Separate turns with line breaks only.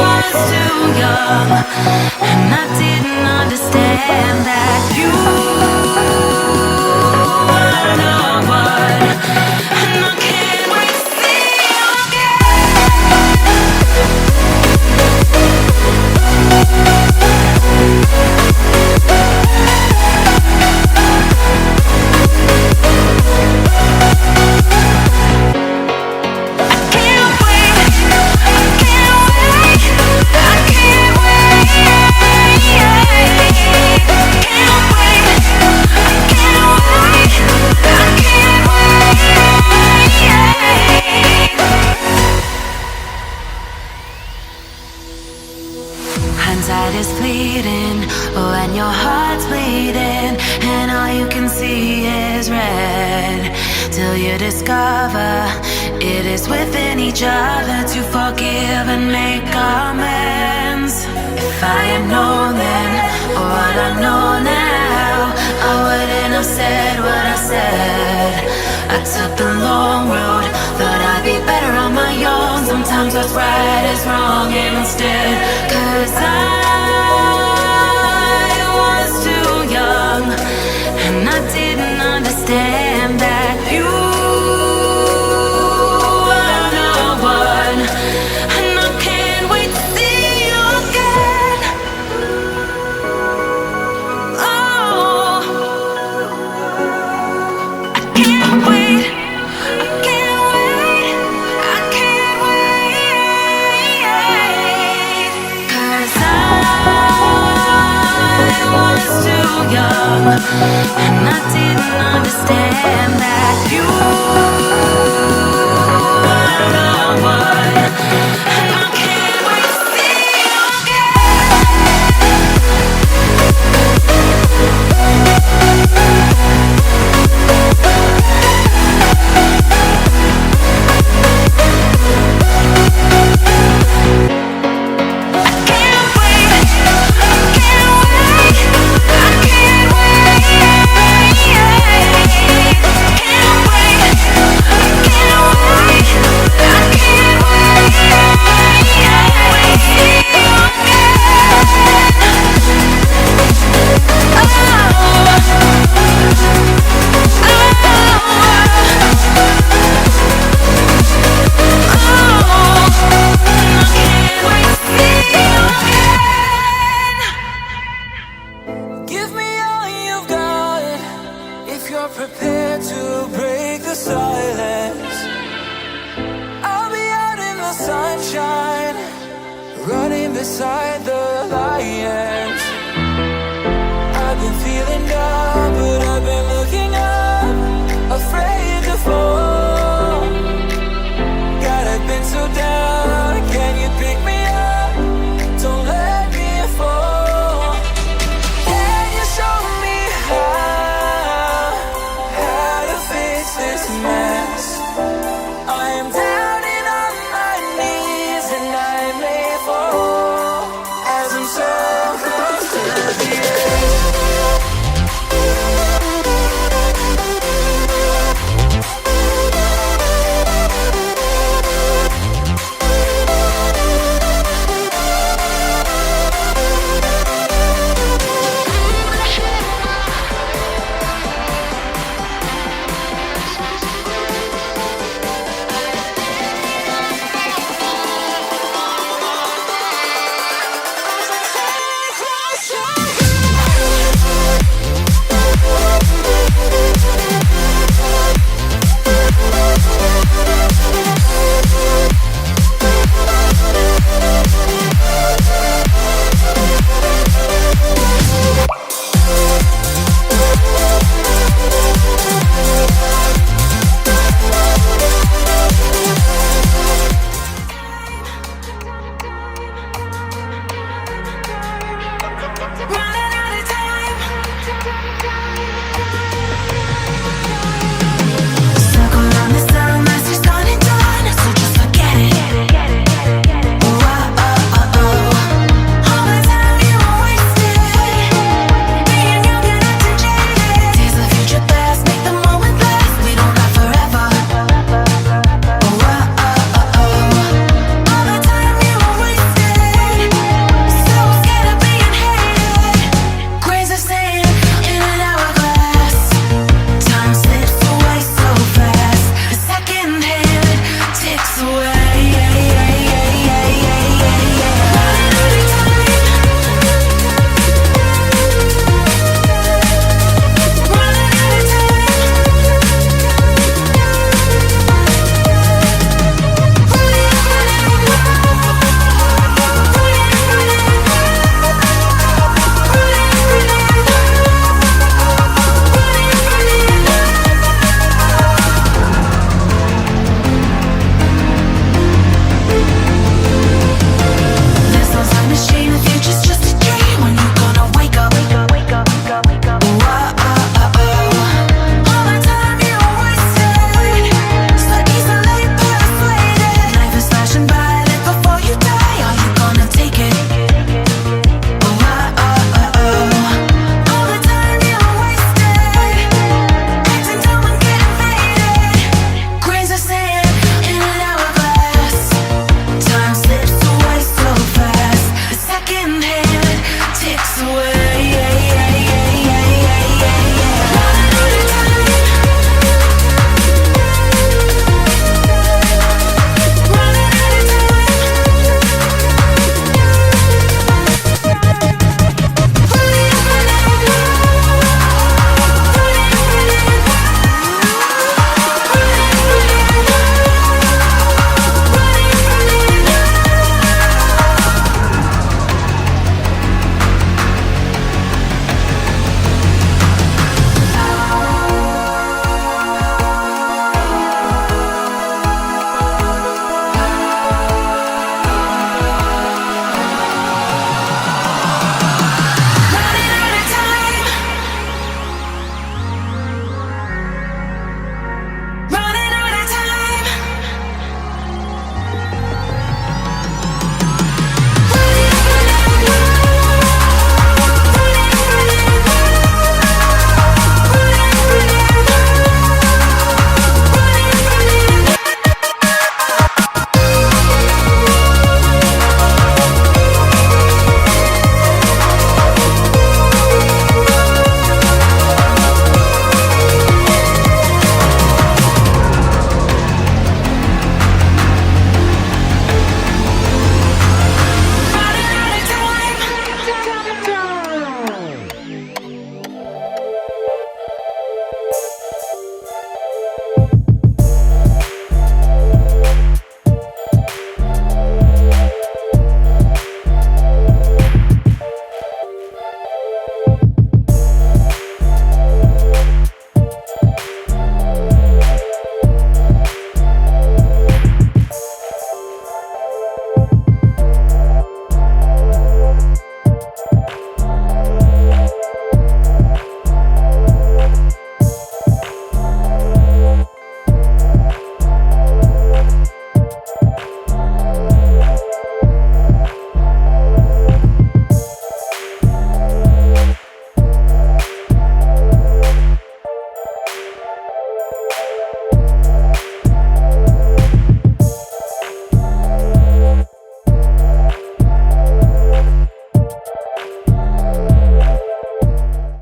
was too young, and I didn't understand that you were no one, and I can't wait to see you hindsight is fleeting, oh, and your heart's bleeding, and all you can see is red, till you discover it is within each other to forgive and make amends. If I had known then, or what I know now, I wouldn't have said what I said. I took the long road, thought I'd be better on my own. Sometimes what's right is wrong instead, 'cause I was too young, and I didn't understand that you were no one, and I can't wait to see you again. Oh, I can't wait, I can't wait, I can't wait, 'cause I was too young, and I didn't understand that you